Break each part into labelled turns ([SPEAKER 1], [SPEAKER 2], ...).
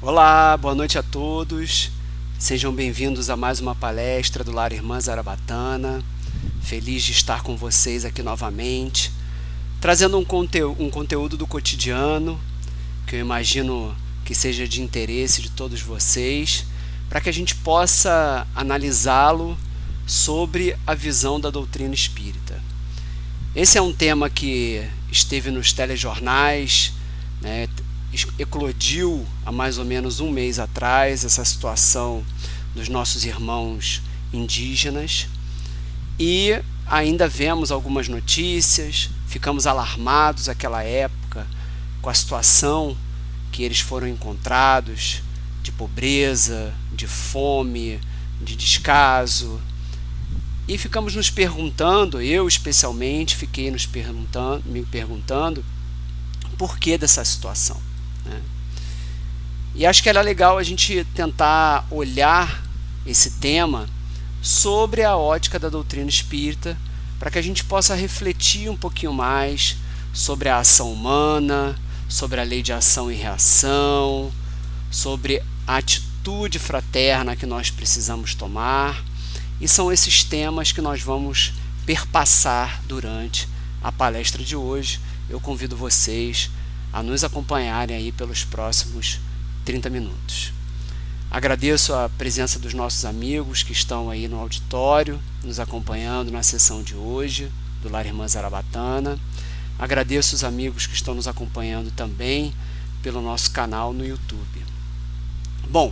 [SPEAKER 1] Olá, boa noite a todos. Sejam bem-vindos a mais uma palestra do Lar Irmã Zarabatana. Feliz de estar com vocês aqui novamente, trazendo um conteúdo do cotidiano, que eu imagino que seja de interesse de todos vocês, para que a gente possa analisá-lo sobre a visão da doutrina espírita. Esse é um tema que esteve nos telejornais, né? Eclodiu há mais ou menos um mês atrás essa situação dos nossos irmãos indígenas e ainda vemos algumas notícias, ficamos alarmados naquela época com a situação que eles foram encontrados de pobreza, de fome, de descaso, e ficamos nos perguntando, eu especialmente fiquei me perguntando por que dessa situação. E acho que era legal a gente tentar olhar esse tema sobre a ótica da doutrina espírita, para que a gente possa refletir um pouquinho mais sobre a ação humana, sobre a lei de ação e reação, sobre a atitude fraterna que nós precisamos tomar. E são esses temas que nós vamos perpassar durante a palestra de hoje. Eu convido vocês a nos acompanharem aí pelos próximos 30 minutos. Agradeço a presença dos nossos amigos que estão aí no auditório, nos acompanhando na sessão de hoje do Lar Irmã Zarabatana. Agradeço os amigos que estão nos acompanhando também pelo nosso canal no YouTube. Bom,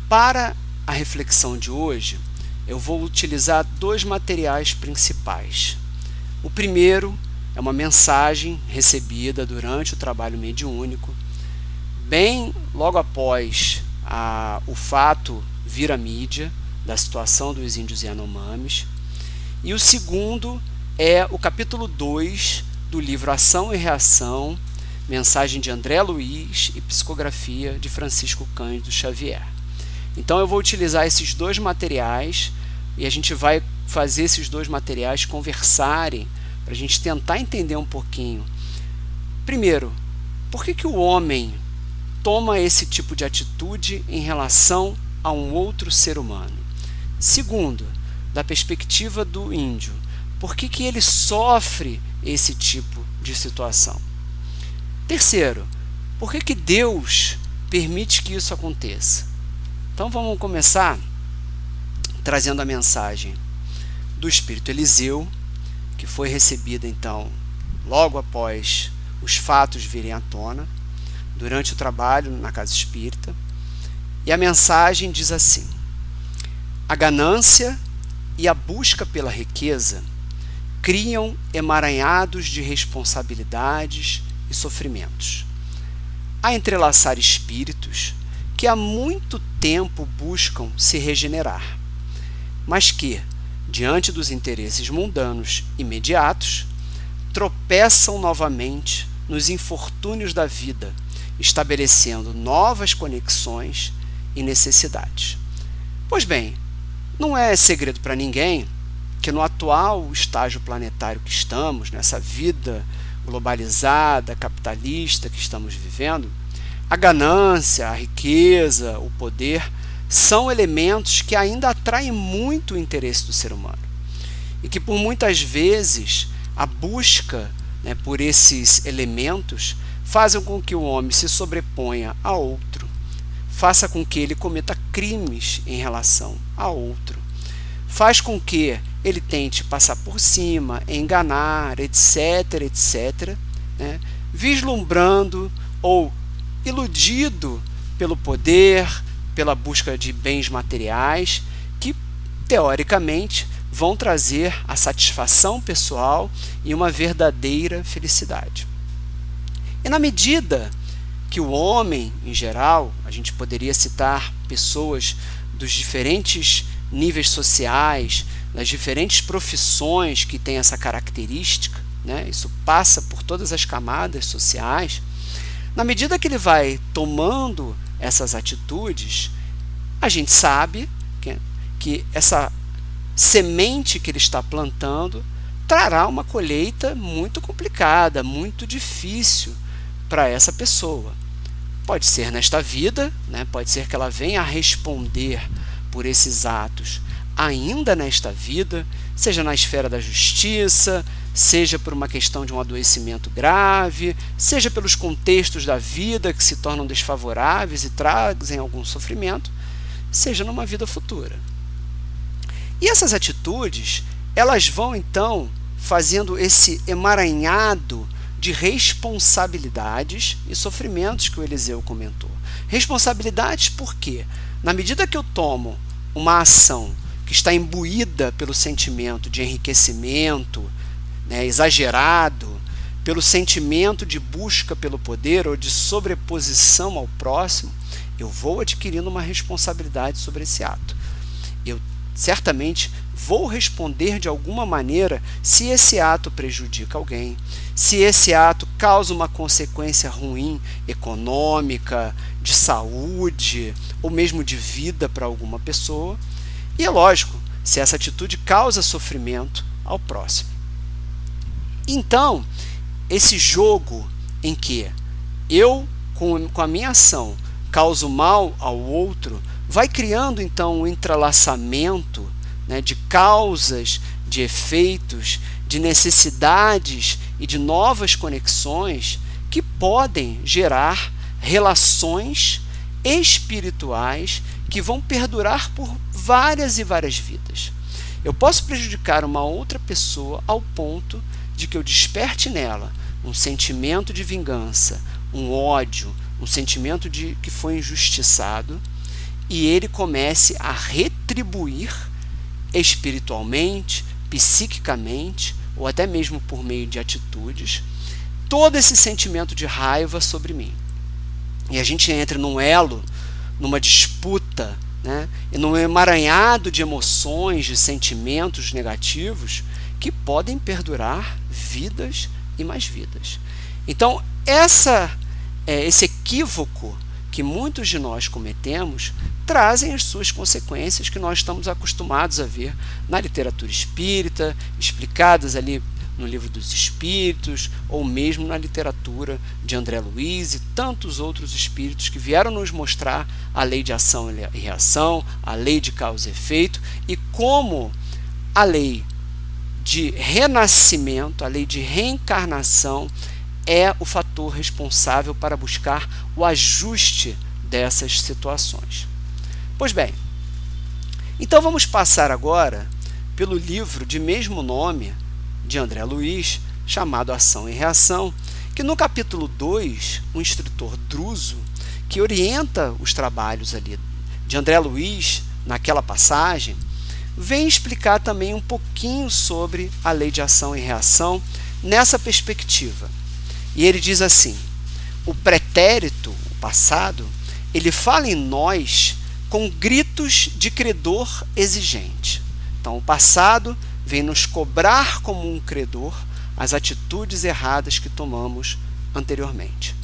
[SPEAKER 1] para a reflexão de hoje, eu vou utilizar dois materiais principais. O primeiro é uma mensagem recebida durante o trabalho mediúnico, bem logo após o fato vir à mídia da situação dos índios Yanomamis. E o segundo é o capítulo 2 do livro Ação e Reação, mensagem de André Luiz e psicografia de Francisco Cândido Xavier. Então eu vou utilizar esses dois materiais e a gente vai fazer esses dois materiais conversarem para a gente tentar entender um pouquinho. Primeiro, por que o homem toma esse tipo de atitude em relação a um outro ser humano? Segundo, da perspectiva do índio, por que ele sofre esse tipo de situação? Terceiro, por que Deus permite que isso aconteça? Então vamos começar trazendo a mensagem do Espírito Eliseu, que foi recebida então logo após os fatos virem à tona, durante o trabalho na Casa Espírita. E a mensagem diz assim: a ganância e a busca pela riqueza criam emaranhados de responsabilidades e sofrimentos, a entrelaçar espíritos que há muito tempo buscam se regenerar, mas que, diante dos interesses mundanos imediatos, tropeçam novamente nos infortúnios da vida, estabelecendo novas conexões e necessidades. Pois bem, não é segredo para ninguém que no atual estágio planetário que estamos, nessa vida globalizada, capitalista que estamos vivendo, a ganância, a riqueza, o poder são elementos que ainda atraem muito o interesse do ser humano e que por muitas vezes a busca, por esses elementos fazem com que o homem se sobreponha a outro, faça com que ele cometa crimes em relação a outro, faz com que ele tente passar por cima, enganar, etc, etc, vislumbrando ou iludido pelo poder, pela busca de bens materiais que, teoricamente, vão trazer a satisfação pessoal e uma verdadeira felicidade. E na medida que o homem, em geral, a gente poderia citar pessoas dos diferentes níveis sociais, das diferentes profissões que têm essa característica, isso passa por todas as camadas sociais. Na medida que ele vai tomando essas atitudes, a gente sabe que essa semente que ele está plantando trará uma colheita muito complicada, muito difícil para essa pessoa. Pode ser nesta vida, né? Pode ser que ela venha a responder por esses atos ainda nesta vida, seja na esfera da justiça, seja por uma questão de um adoecimento grave, seja pelos contextos da vida que se tornam desfavoráveis e trazem algum sofrimento, seja numa vida futura. E essas atitudes, elas vão então fazendo esse emaranhado de responsabilidades e sofrimentos que o Eliseu comentou. Responsabilidades por quê? Na medida que eu tomo uma ação que está imbuída pelo sentimento de enriquecimento, né, exagerado, pelo sentimento de busca pelo poder ou de sobreposição ao próximo, eu vou adquirindo uma responsabilidade sobre esse ato. Eu certamente vou responder de alguma maneira se esse ato prejudica alguém, se esse ato causa uma consequência ruim econômica, de saúde ou mesmo de vida para alguma pessoa. E é lógico, se essa atitude causa sofrimento ao próximo. Então, esse jogo em que eu, com a minha ação, causo mal ao outro, vai criando então um entrelaçamento, né, de causas, de efeitos, de necessidades e de novas conexões que podem gerar relações espirituais que vão perdurar por várias e várias vidas. Eu posso prejudicar uma outra pessoa ao ponto de que eu desperte nela um sentimento de vingança, um ódio, um sentimento de que foi injustiçado, e ele comece a retribuir espiritualmente, psiquicamente, ou até mesmo por meio de atitudes, todo esse sentimento de raiva sobre mim. E a gente entra num elo, numa disputa, né, e num emaranhado de emoções, de sentimentos negativos que podem perdurar vidas e mais vidas. Então, esse equívoco que muitos de nós cometemos trazem as suas consequências que nós estamos acostumados a ver na literatura espírita, explicadas ali no Livro dos Espíritos, ou mesmo na literatura de André Luiz e tantos outros espíritos que vieram nos mostrar a lei de ação e reação, a lei de causa e efeito, e como a lei de renascimento, a lei de reencarnação, é o fator responsável para buscar o ajuste dessas situações. Pois bem, então vamos passar agora pelo livro de mesmo nome de André Luiz, chamado Ação e Reação, que no capítulo 2, o instrutor Druso, que orienta os trabalhos ali de André Luiz naquela passagem, vem explicar também um pouquinho sobre a lei de ação e reação nessa perspectiva. E ele diz assim: o pretérito, o passado, ele fala em nós com gritos de credor exigente. Então, o passado vem nos cobrar como um credor as atitudes erradas que tomamos anteriormente,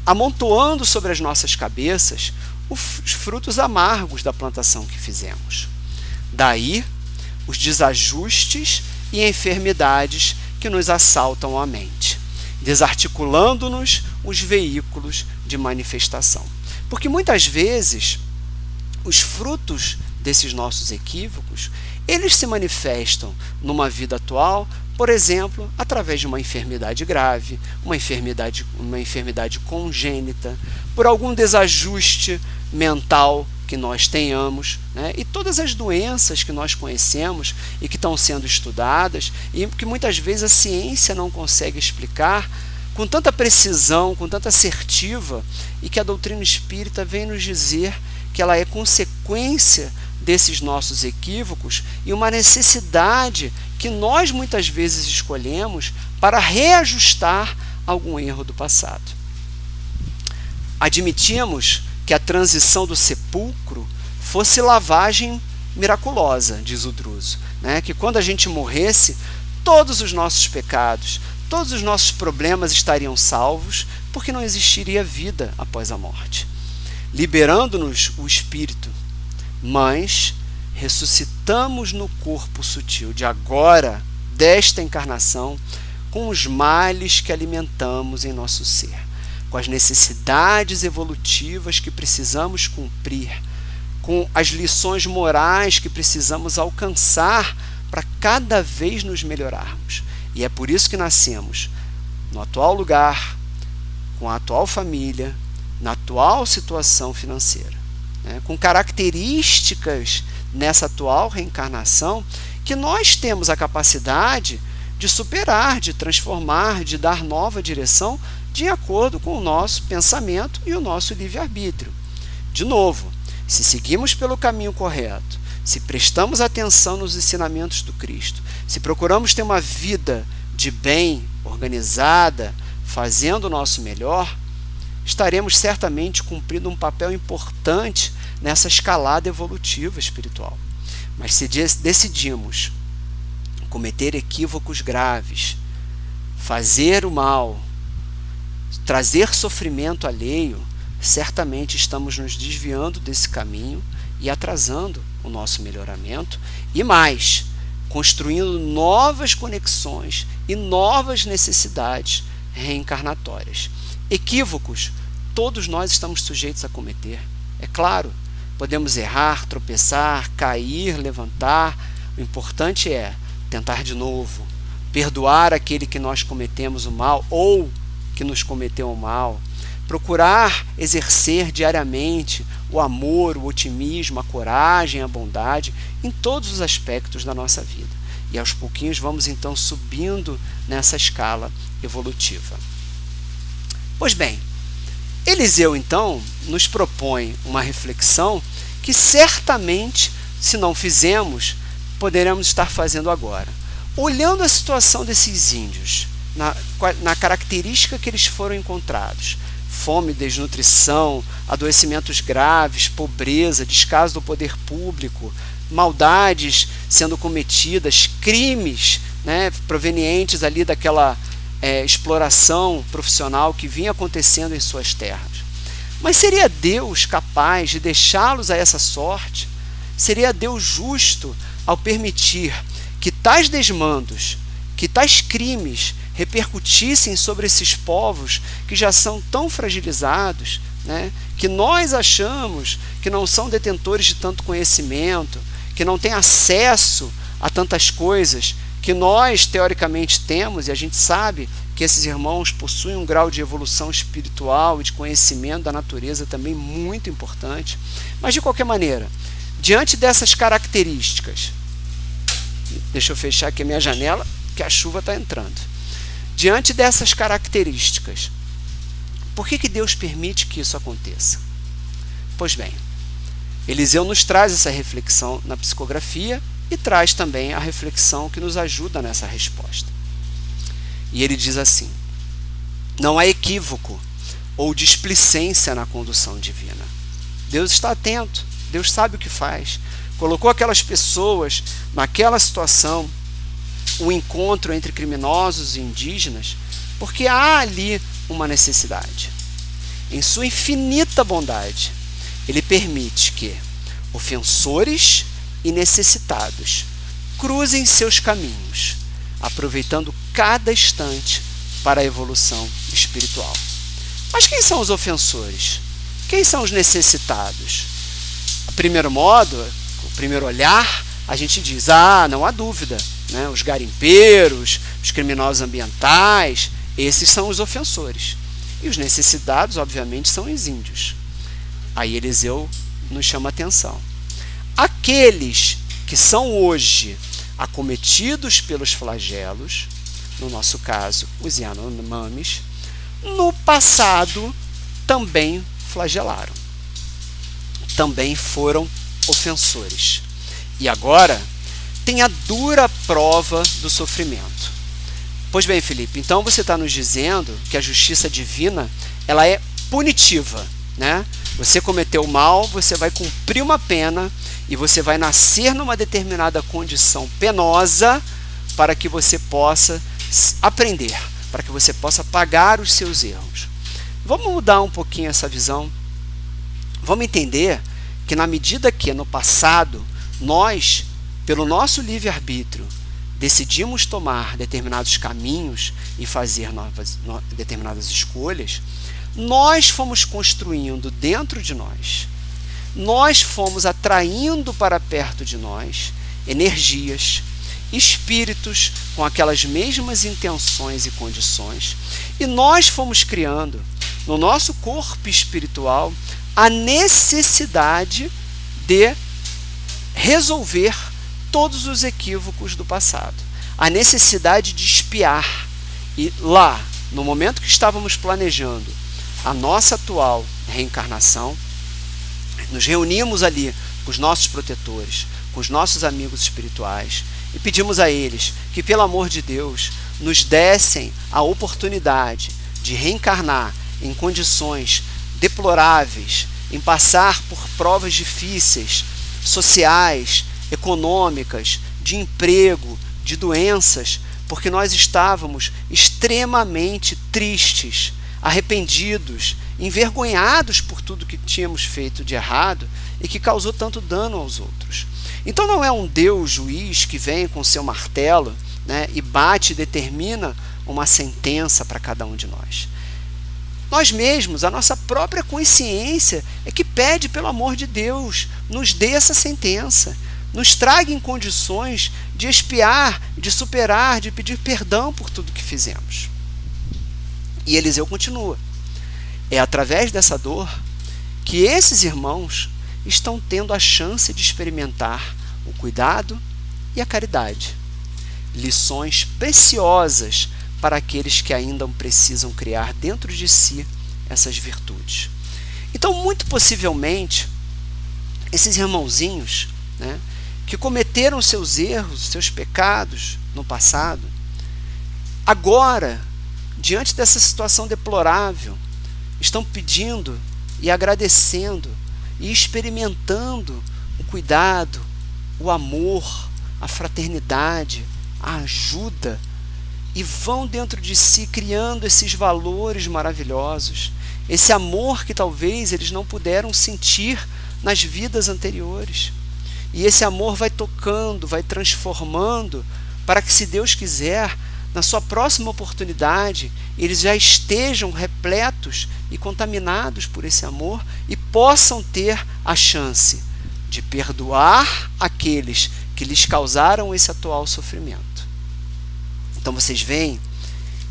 [SPEAKER 1] amontoando sobre as nossas cabeças os frutos amargos da plantação que fizemos. Daí, os desajustes e enfermidades que nos assaltam a mente, desarticulando-nos os veículos de manifestação. Porque muitas vezes os frutos desses nossos equívocos, eles se manifestam numa vida atual, por exemplo, através de uma enfermidade grave, uma enfermidade congênita, por algum desajuste mental que nós tenhamos, né? E todas as doenças que nós conhecemos e que estão sendo estudadas e que muitas vezes a ciência não consegue explicar com tanta precisão, com tanta assertiva, e que a doutrina espírita vem nos dizer que ela é consequência desses nossos equívocos e uma necessidade que nós muitas vezes escolhemos para reajustar algum erro do passado. Admitimos que a transição do sepulcro fosse lavagem miraculosa, diz o Druso, né? Que quando a gente morresse, todos os nossos pecados, todos os nossos problemas estariam salvos, porque não existiria vida após a morte, liberando-nos o espírito. Mas ressuscitamos no corpo sutil de agora, desta encarnação, com os males que alimentamos em nosso ser, com com as necessidades evolutivas que precisamos cumprir, com as lições morais que precisamos alcançar para cada vez nos melhorarmos. E é por isso que nascemos no atual lugar, com a atual família, na atual situação financeira, né? Com características nessa atual reencarnação que nós temos a capacidade de superar, de transformar, de dar nova direção de acordo com o nosso pensamento e o nosso livre-arbítrio. De novo, se seguimos pelo caminho correto, se prestamos atenção nos ensinamentos do Cristo, se procuramos ter uma vida de bem, organizada, fazendo o nosso melhor, estaremos certamente cumprindo um papel importante nessa escalada evolutiva espiritual. Mas se decidimos cometer equívocos graves, fazer o mal, trazer sofrimento alheio, certamente estamos nos desviando desse caminho e atrasando o nosso melhoramento e mais, construindo novas conexões e novas necessidades reencarnatórias. Equívocos, todos nós estamos sujeitos a cometer. É claro, podemos errar, tropeçar, cair, levantar. O importante é tentar de novo, perdoar aquele que nós cometemos o mal ou que nos cometeu o mal, procurar exercer diariamente o amor, o otimismo, a coragem, a bondade em todos os aspectos da nossa vida. E aos pouquinhos vamos então subindo nessa escala evolutiva. Pois bem, Eliseu então nos propõe uma reflexão que certamente, se não fizemos, poderemos estar fazendo agora. Olhando a situação desses índios, na característica que eles foram encontrados, fome, desnutrição, adoecimentos graves, pobreza, descaso do poder público, maldades sendo cometidas, crimes, né, provenientes ali daquela exploração profissional que vinha acontecendo em suas terras. Mas seria Deus capaz de deixá-los a essa sorte? Seria Deus justo ao permitir que tais desmandos, que tais crimes repercutissem sobre esses povos que já são tão fragilizados, né? Que nós achamos que não são detentores de tanto conhecimento, que não têm acesso a tantas coisas que nós teoricamente temos, e a gente sabe que esses irmãos possuem um grau de evolução espiritual e de conhecimento da natureza também muito importante. Mas de qualquer maneira, diante dessas características, deixa eu fechar aqui a minha janela, que a chuva está entrando. Diante dessas características, por que Deus permite que isso aconteça? Pois bem, Eliseu nos traz essa reflexão na psicografia e traz também a reflexão que nos ajuda nessa resposta. E ele diz assim: não há equívoco ou displicência na condução divina. Deus está atento, Deus sabe o que faz. Colocou aquelas pessoas naquela situação, o encontro entre criminosos e indígenas, porque há ali uma necessidade. Em sua infinita bondade, ele permite que ofensores e necessitados cruzem seus caminhos, aproveitando cada instante para a evolução espiritual. Mas quem são os ofensores? Quem são os necessitados? A primeiro modo, o primeiro olhar, a gente diz, não há dúvida, né? Os garimpeiros, os criminosos ambientais, esses são os ofensores. E os necessitados, obviamente, são os índios. Aí Eliseu nos chama a atenção. Aqueles que são hoje acometidos pelos flagelos, no nosso caso, os Yanomamis, no passado também flagelaram. Também foram ofensores. E agora tem a dura prova do sofrimento. Pois bem, Felipe, então você está nos dizendo que a justiça divina ela é punitiva, né? Você cometeu o mal, você vai cumprir uma pena e você vai nascer numa determinada condição penosa para que você possa aprender, para que você possa pagar os seus erros. Vamos mudar um pouquinho essa visão. Vamos entender que na medida que no passado nós, pelo nosso livre-arbítrio, decidimos tomar determinados caminhos e fazer determinadas escolhas, nós fomos construindo dentro de nós fomos atraindo para perto de nós energias, espíritos com aquelas mesmas intenções e condições, e nós fomos criando no nosso corpo espiritual a necessidade de resolver todos os equívocos do passado, a necessidade de expiar. E lá, no momento que estávamos planejando a nossa atual reencarnação, nos reunimos ali com os nossos protetores, com os nossos amigos espirituais, e pedimos a eles que, pelo amor de Deus, nos dessem a oportunidade de reencarnar em condições deploráveis, em passar por provas difíceis, sociais, econômicas, de emprego, de doenças, porque nós estávamos extremamente tristes, arrependidos, envergonhados por tudo que tínhamos feito de errado e que causou tanto dano aos outros. Então não é um Deus juiz que vem com seu martelo, né, e bate e determina uma sentença para cada um de nós. Nós mesmos, a nossa própria consciência é que pede, pelo amor de Deus, nos dê essa sentença, nos traga em condições de expiar, de superar, de pedir perdão por tudo que fizemos. E Eliseu continua. É através dessa dor que esses irmãos estão tendo a chance de experimentar o cuidado e a caridade. Lições preciosas para aqueles que ainda precisam criar dentro de si essas virtudes. Então, muito possivelmente, esses irmãozinhos, né, que cometeram seus erros, seus pecados no passado, agora, diante dessa situação deplorável, estão pedindo e agradecendo e experimentando o cuidado, o amor, a fraternidade, a ajuda, e vão dentro de si criando esses valores maravilhosos, esse amor que talvez eles não puderam sentir nas vidas anteriores. E esse amor vai tocando, vai transformando, para que, se Deus quiser, na sua próxima oportunidade, eles já estejam repletos e contaminados por esse amor e possam ter a chance de perdoar aqueles que lhes causaram esse atual sofrimento. Então vocês veem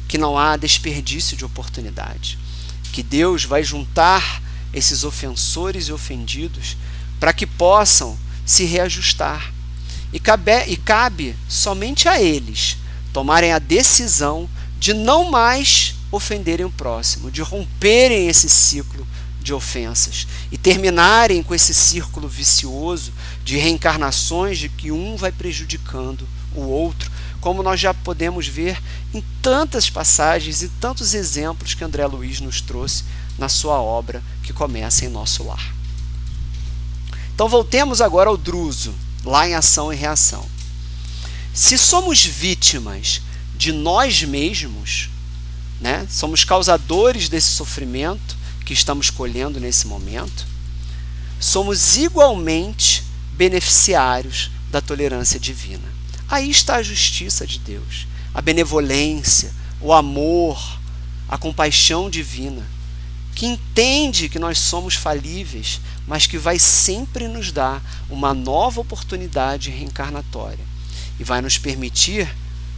[SPEAKER 1] que não há desperdício de oportunidade, que Deus vai juntar esses ofensores e ofendidos para que possam se reajustar. E cabe somente a eles tomarem a decisão de não mais ofenderem o próximo, de romperem esse ciclo de ofensas e terminarem com esse círculo vicioso de reencarnações de que um vai prejudicando o outro, como nós já podemos ver em tantas passagens e tantos exemplos que André Luiz nos trouxe na sua obra que começa em Nosso Lar. Então voltemos agora ao Druso, lá em Ação e Reação. Se somos vítimas de nós mesmos, né, somos causadores desse sofrimento que estamos colhendo nesse momento, somos igualmente beneficiários da tolerância divina. Aí está a justiça de Deus, a benevolência, o amor, a compaixão divina, que entende que nós somos falíveis, mas que vai sempre nos dar uma nova oportunidade reencarnatória e vai nos permitir,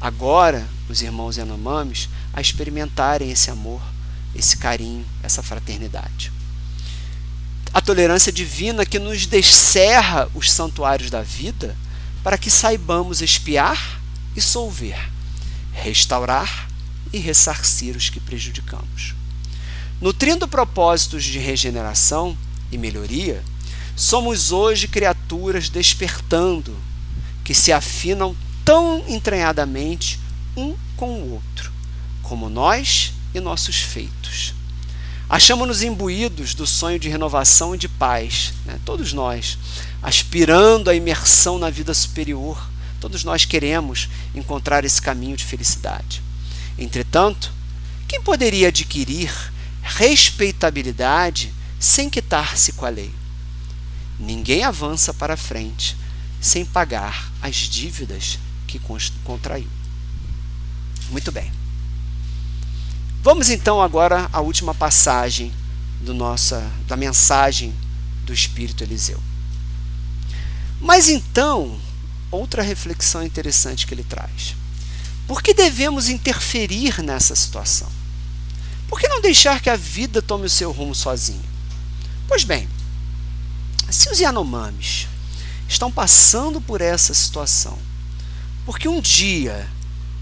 [SPEAKER 1] agora, os irmãos Yanomamis, a experimentarem esse amor, esse carinho, essa fraternidade. A tolerância divina que nos descerra os santuários da vida para que saibamos expiar e solver, restaurar e ressarcir os que prejudicamos. Nutrindo propósitos de regeneração e melhoria, somos hoje criaturas despertando, que se afinam tão entranhadamente um com o outro, como nós e nossos feitos. Achamos-nos imbuídos do sonho de renovação e de paz, né? Todos nós, aspirando à imersão na vida superior, todos nós queremos encontrar esse caminho de felicidade. Entretanto, quem poderia adquirir respeitabilidade sem quitar-se com a lei? Ninguém avança para frente sem pagar as dívidas que contraiu. Muito bem. Vamos então agora à última passagem da mensagem do Espírito Eliseu. Mas então, outra reflexão interessante que ele traz. Por que devemos interferir nessa situação? Por que não deixar que a vida tome o seu rumo sozinha? Pois bem, se os Yanomamis estão passando por essa situação, porque um dia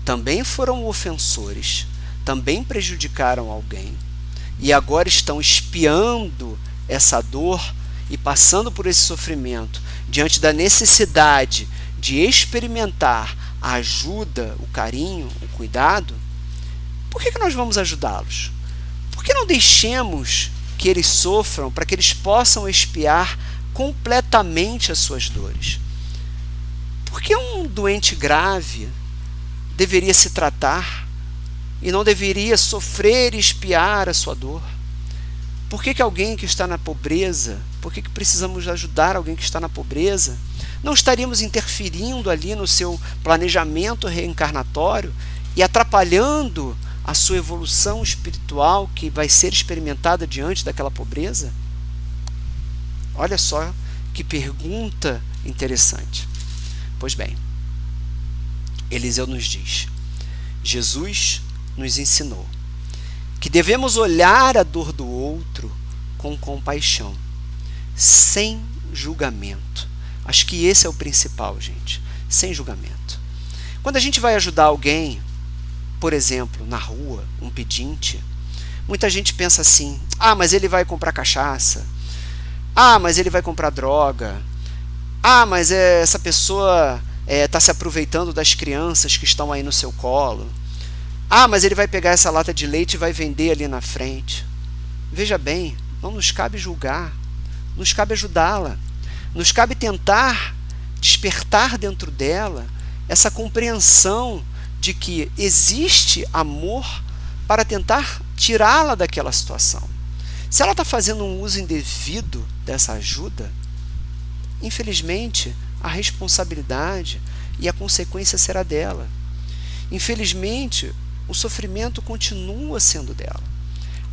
[SPEAKER 1] também foram ofensores, também prejudicaram alguém, e agora estão espiando essa dor e passando por esse sofrimento diante da necessidade de experimentar a ajuda, o carinho, o cuidado, por que nós vamos ajudá-los? Por que não deixemos que eles sofram para que eles possam expiar completamente as suas dores? Por que um doente grave deveria se tratar e não deveria sofrer e expiar a sua dor? Por que alguém que está na pobreza, por que precisamos ajudar alguém que está na pobreza? Não estaríamos interferindo ali no seu planejamento reencarnatório e atrapalhando a sua evolução espiritual que vai ser experimentada diante daquela pobreza? Olha só que pergunta interessante. Pois bem, Eliseu nos diz, Jesus nos ensinou que devemos olhar a dor do outro com compaixão, sem julgamento. Acho que esse é o principal, gente, sem julgamento. Quando a gente vai ajudar alguém, por exemplo, na rua, um pedinte, muita gente pensa assim, mas ele vai comprar cachaça, mas ele vai comprar droga, mas essa pessoa está se aproveitando das crianças que estão aí no seu colo, mas ele vai pegar essa lata de leite e vai vender ali na frente. Veja bem, não nos cabe julgar, nos cabe ajudá-la, nos cabe tentar despertar dentro dela essa compreensão de que existe amor para tentar tirá-la daquela situação. Se ela está fazendo um uso indevido dessa ajuda, infelizmente a responsabilidade e a consequência será dela. Infelizmente, o sofrimento continua sendo dela.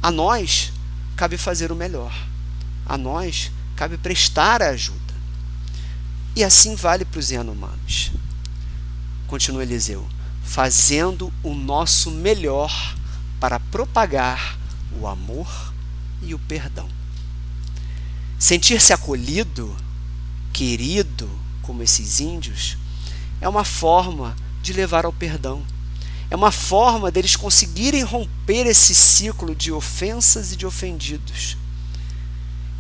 [SPEAKER 1] A nós cabe fazer o melhor. A nós cabe prestar a ajuda. E assim vale para os Yanomamis. Continua Eliseu, fazendo o nosso melhor para propagar o amor e o perdão. Sentir-se acolhido, querido, como esses índios, é uma forma de levar ao perdão. É uma forma deles conseguirem romper esse ciclo de ofensas e de ofendidos.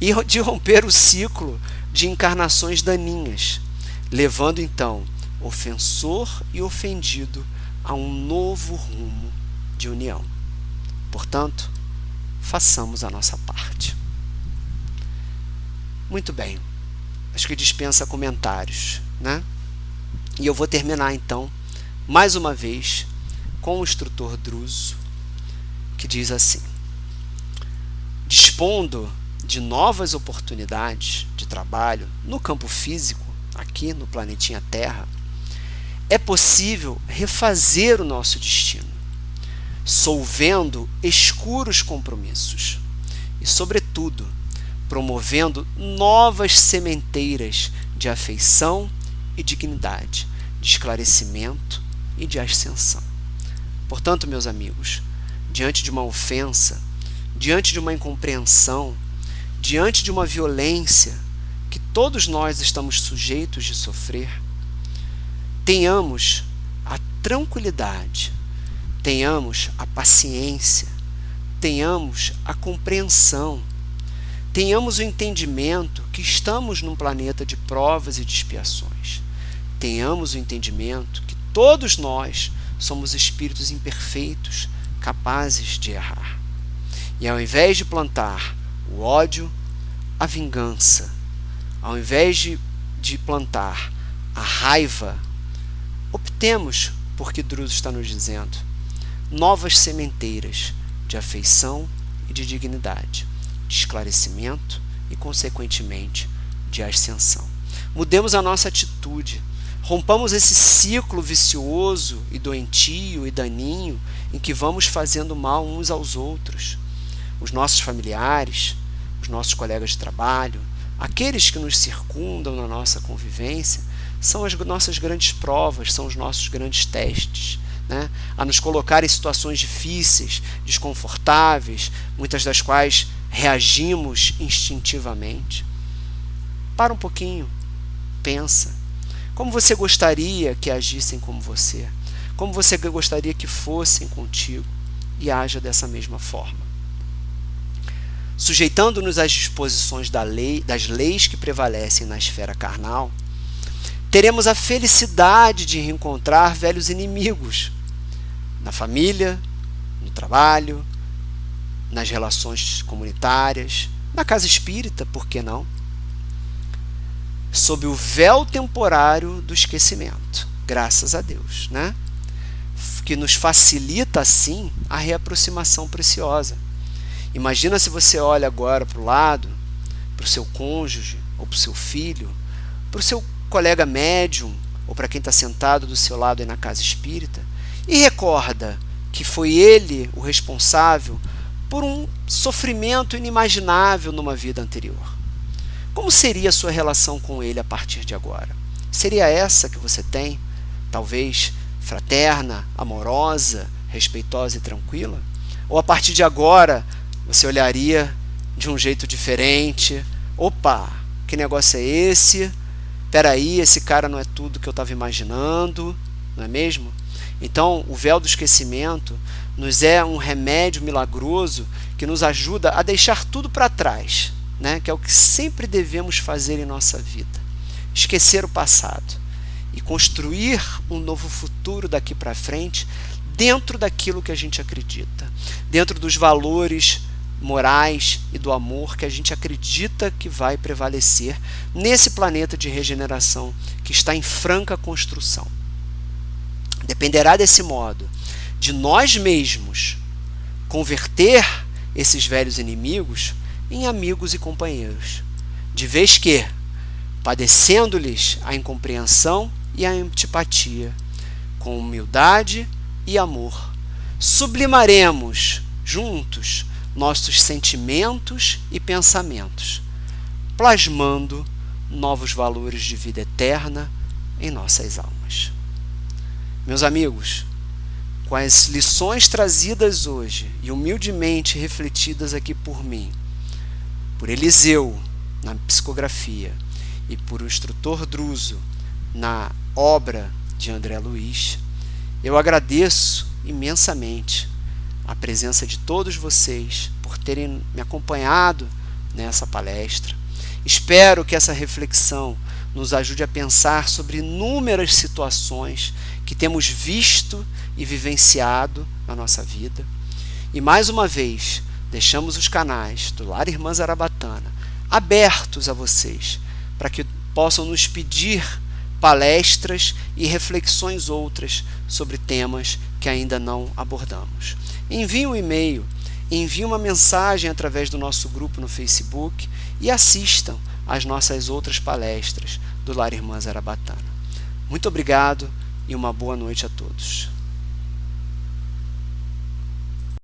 [SPEAKER 1] E de romper o ciclo de encarnações daninhas, levando então ofensor e ofendido a um novo rumo de união. Portanto, façamos a nossa parte. Muito bem. Acho que dispensa comentários, né? E eu vou terminar então, mais uma vez, com o instrutor Druso, que diz assim: dispondo de novas oportunidades de trabalho no campo físico, aqui no planetinha Terra, é possível refazer o nosso destino, solvendo escuros compromissos e, sobretudo, promovendo novas sementeiras de afeição e dignidade, de esclarecimento e de ascensão. Portanto, meus amigos, diante de uma ofensa, diante de uma incompreensão, diante de uma violência que todos nós estamos sujeitos de sofrer, tenhamos a tranquilidade, tenhamos a paciência, tenhamos a compreensão, tenhamos o entendimento que estamos num planeta de provas e de expiações. Tenhamos o entendimento que todos nós somos espíritos imperfeitos, capazes de errar. E ao invés de plantar o ódio, a vingança, ao invés de plantar a raiva, optemos, porque Druso está nos dizendo, novas sementeiras de afeição e de dignidade, de esclarecimento e, consequentemente, de ascensão. Mudemos a nossa atitude, Rompamos esse ciclo vicioso e doentio e daninho em que vamos fazendo mal uns aos outros. Os nossos familiares, os nossos colegas de trabalho, aqueles que nos circundam na nossa convivência, são as nossas grandes provas, são os nossos grandes testes, né? A nos colocar em situações difíceis, desconfortáveis, muitas das quais reagimos instintivamente. Para um pouquinho, pensa. Como você gostaria que agissem como você? Como você gostaria que fossem contigo? E haja dessa mesma forma. Sujeitando-nos às disposições das leis que prevalecem na esfera carnal, teremos a felicidade de reencontrar velhos inimigos na família, no trabalho, nas relações comunitárias, na casa espírita, por que não? Sob o véu temporário do esquecimento, graças a Deus, né? Que nos facilita, assim, a reaproximação preciosa. Imagina se você olha agora para o lado, para o seu cônjuge, ou para o seu filho, para o seu colega médium, ou para quem está sentado do seu lado aí na casa espírita, e recorda que foi ele o responsável por um sofrimento inimaginável numa vida anterior. Como seria a sua relação com ele a partir de agora? Seria essa que você tem? Talvez fraterna, amorosa, respeitosa e tranquila? Ou a partir de agora você olharia de um jeito diferente? Opa, que negócio é esse? Peraí, esse cara não é tudo que eu estava imaginando, não é mesmo? Então, o véu do esquecimento nos é um remédio milagroso que nos ajuda a deixar tudo para trás, né? Que é o que sempre devemos fazer em nossa vida. Esquecer o passado e construir um novo futuro daqui para frente dentro daquilo que a gente acredita, dentro dos valores morais e do amor que a gente acredita que vai prevalecer nesse planeta de regeneração que está em franca construção. Dependerá desse modo de nós mesmos converter esses velhos inimigos em amigos e companheiros, de vez que, padecendo-lhes a incompreensão e a antipatia, com humildade e amor, sublimaremos juntos nossos sentimentos e pensamentos, plasmando novos valores de vida eterna em nossas almas. Meus amigos, com as lições trazidas hoje e humildemente refletidas aqui por mim, por Eliseu na psicografia e por o instrutor Druso na obra de André Luiz, eu agradeço imensamente a presença de todos vocês por terem me acompanhado nessa palestra. Espero que essa reflexão nos ajude a pensar sobre inúmeras situações que temos visto e vivenciado na nossa vida. E mais uma vez, deixamos os canais do Lar Irmã Zarabatana abertos a vocês, para que possam nos pedir palestras e reflexões outras sobre temas que ainda não abordamos. Envie um e-mail, envie uma mensagem através do nosso grupo no Facebook e assistam às nossas outras palestras do Lar Irmã Zarabatana. Muito obrigado e uma boa noite a todos.